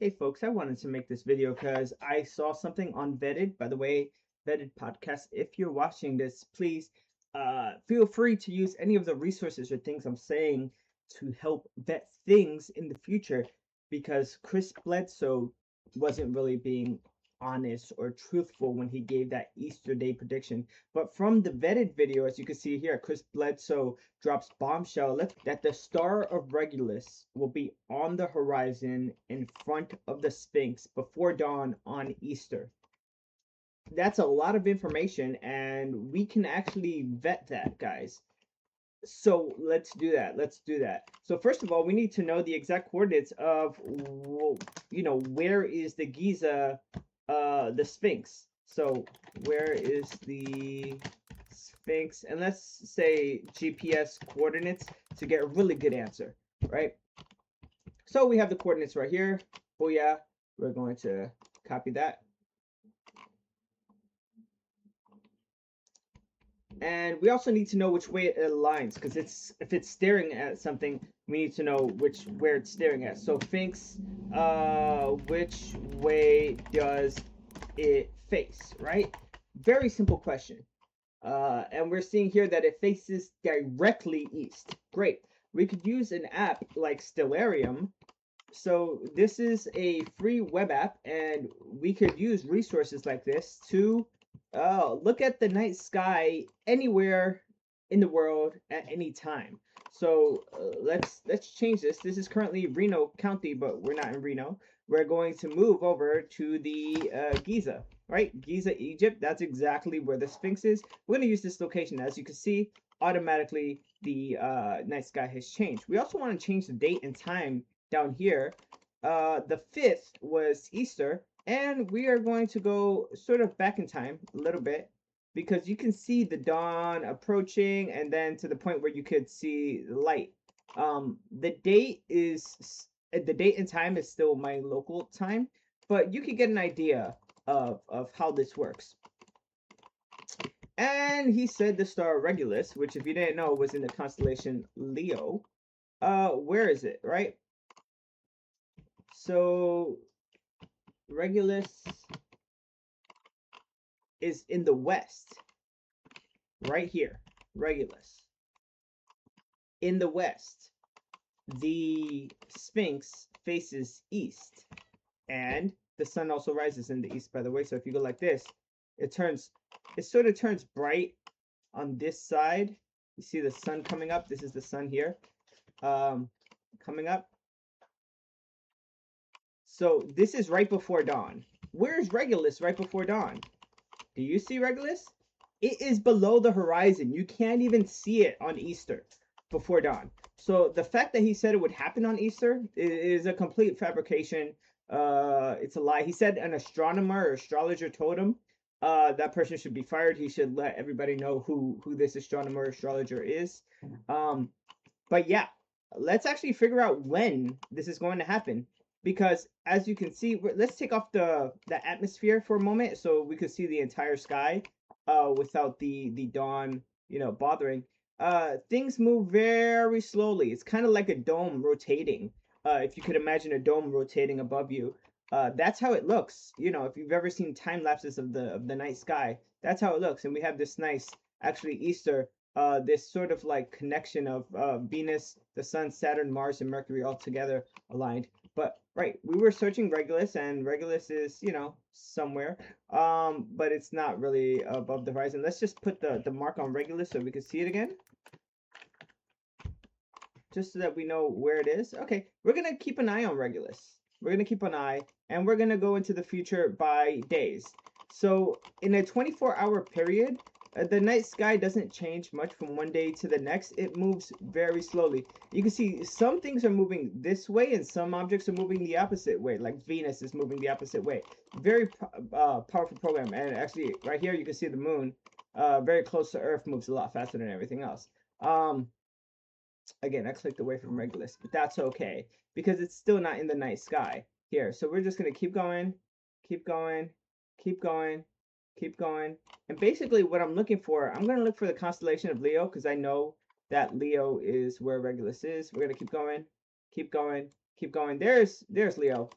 Hey folks, I wanted to make this video because I saw something on Vetted. By the way, Vetted podcast. If you're watching this, please feel free to use any of the resources or things I'm saying to help vet things in the future, because Chris Bledsoe wasn't really being honest or truthful when he gave that Easter Day prediction. But from the Vetted video, as you can see here, Chris Bledsoe drops bombshell that the star of Regulus will be on the horizon in front of the Sphinx before dawn on Easter. That's a lot of information, and we can actually vet that, guys. So let's do that. Let's do that. So first of all, we need to know the exact coordinates of, where is the Giza, the Sphinx. So where is the Sphinx? And let's say GPS coordinates to get a really good answer, right? So we have the coordinates right here. Booyah. We're going to copy that. And we also need to know which way it aligns, because if it's staring at something, we need to know where it's staring at. So Sphinx, which way does it face, right? Very simple question. And we're seeing here that it faces directly east. Great. We could use an app like Stellarium. So this is a free web app, and we could use resources like this to look at the night sky anywhere in the world at any time. So let's change this. This is currently Reno County, but we're not in Reno. We're going to move over to the Giza, right? Giza, Egypt. That's exactly where the Sphinx is. We're going to use this location. As you can see, automatically the night sky has changed. We also want to change the date and time down here. The 5th was Easter, and we are going to go sort of back in time a little bit, because you can see the dawn approaching, and then to the point where you could see the light. The date and time is still my local time, but you can get an idea of how this works. And he said the star Regulus, which, if you didn't know, was in the constellation Leo. Where is it, right? So Regulus is in the west, right here. Regulus in the west. The Sphinx faces east, and the sun also rises in the east, by the way. So if you go like this, it sort of turns bright on this side. You see the sun coming up. This is the sun here, coming up. So this is right before dawn. Where's Regulus right before dawn? Do you see Regulus? It is below the horizon. You can't even see it on Easter before dawn. So the fact that he said it would happen on Easter is a complete fabrication. It's a lie. He said an astronomer or astrologer told him that person should be fired. He should let everybody know who this astronomer or astrologer is. But yeah, let's actually figure out when this is going to happen. Because as you can see, let's take off the atmosphere for a moment so we could see the entire sky without the dawn, bothering. Things move very slowly. It's kind of like a dome rotating. If you could imagine a dome rotating above you, that's how it looks. If you've ever seen time lapses of the night sky, that's how it looks. And we have this nice, actually Easter, this sort of like connection of Venus, the Sun, Saturn, Mars, and Mercury all together aligned. But right, we were searching Regulus, and Regulus is, somewhere, but it's not really above the horizon. Let's just put the mark on Regulus so we can see it again, just so that we know where it is. Okay, we're gonna keep an eye on Regulus. We're gonna keep an eye, and we're gonna go into the future by days. So in a 24-hour period, the night sky doesn't change much from one day to the next. It moves very slowly. You can see some things are moving this way and some objects are moving the opposite way, like Venus is moving the opposite way. Very powerful program. And actually right here you can see the moon, very close to Earth, moves a lot faster than everything else. Again, I clicked away from Regulus, but that's okay because it's still not in the night sky here. So we're just going to keep going, keep going, keep going, keep going. And basically what I'm looking for, I'm going to look for the constellation of Leo, because I know that Leo is where Regulus is. We're going to keep going, keep going, keep going. There's Leo.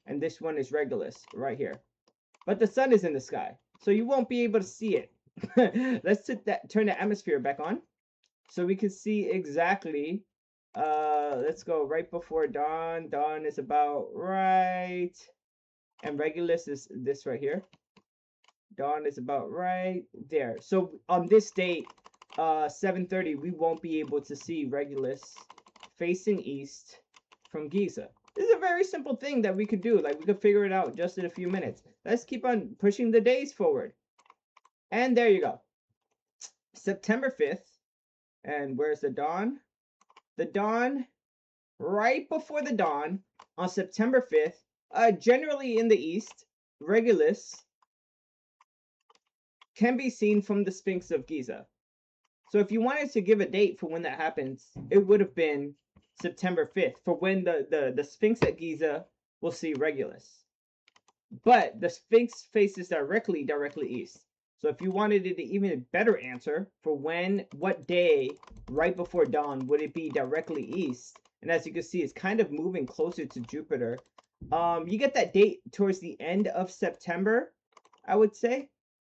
and this one is Regulus right here. But the sun is in the sky, so you won't be able to see it. Let's turn the atmosphere back on so we can see exactly. Let's go right before dawn. Dawn is about right, and Regulus is this right here. Dawn is about right there. So on this date, 7:30, we won't be able to see Regulus facing east from Giza. This is a very simple thing that we could do. Like, we could figure it out just in a few minutes. Let's keep on pushing the days forward. And there you go. September 5th. And where's the dawn? The dawn, right before the dawn, on September 5th, generally in the east, Regulus can be seen from the Sphinx of Giza. So if you wanted to give a date for when that happens, it would have been September 5th for when the Sphinx at Giza will see Regulus. But the Sphinx faces directly east. So if you wanted an even better answer for what day right before dawn would it be directly east, and as you can see, it's kind of moving closer to Jupiter. You get that date towards the end of September, I would say.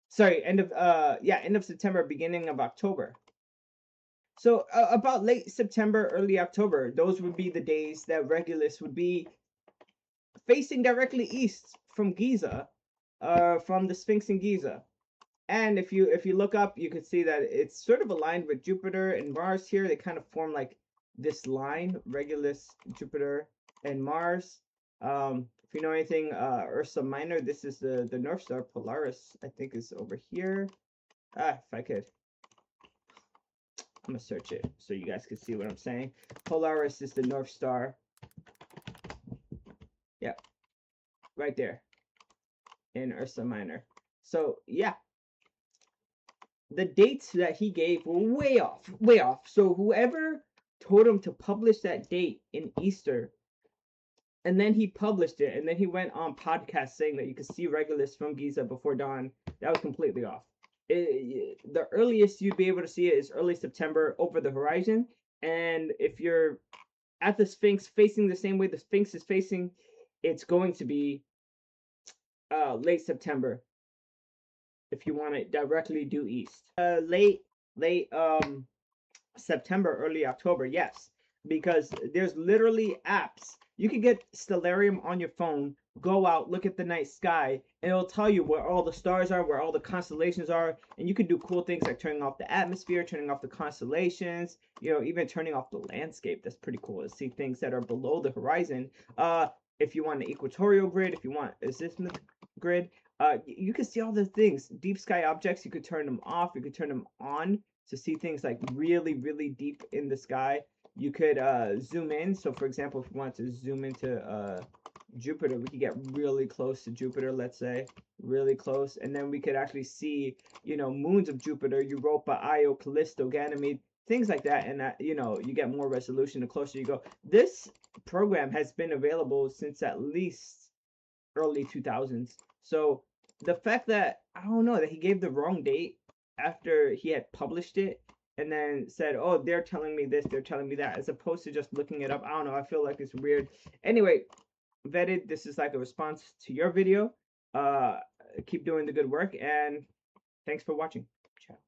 Sorry, end of September, beginning of October. So about late September, early October, those would be the days that Regulus would be facing directly east from Giza, from the Sphinx in Giza. And if you look up, you can see that it's sort of aligned with Jupiter and Mars here. They kind of form like this line, Regulus, Jupiter, and Mars. If you know anything, Ursa Minor, this is the North Star. Polaris, I think, is over here. If I could, I'm gonna search it so you guys can see what I'm saying. Polaris is the North Star. Yeah, right there in Ursa Minor. So yeah, the dates that he gave were way off, way off. So whoever told him to publish that date in Easter, and then he published it, and then he went on podcast saying that you could see Regulus from Giza before dawn, that was completely off. The earliest you'd be able to see it is early September over the horizon, and if you're at the Sphinx facing the same way the Sphinx is facing, it's going to be late September if you want to directly due east. Late September, early October, yes, because there's literally apps. You can get Stellarium on your phone, go out, look at the night sky, and it'll tell you where all the stars are, where all the constellations are, and you can do cool things like turning off the atmosphere, turning off the constellations, even turning off the landscape. That's pretty cool to see things that are below the horizon. If you want an equatorial grid, if you want a azimuth grid, you can see all the things. Deep sky objects, you could turn them off, you could turn them on to see things like really, really deep in the sky. You could zoom in. So for example, if you want to zoom into Jupiter, we could get really close to Jupiter, let's say, really close, and then we could actually see, moons of Jupiter, Europa, Io, Callisto, Ganymede, things like that, and you get more resolution the closer you go. This program has been available since at least early 2000s. So the fact that, I don't know, that he gave the wrong date after he had published it and then said, oh, they're telling me this, they're telling me that, as opposed to just looking it up, I don't know, I feel like it's weird. Anyway, Vetted, this is like a response to your video. Keep doing the good work, and thanks for watching. Ciao.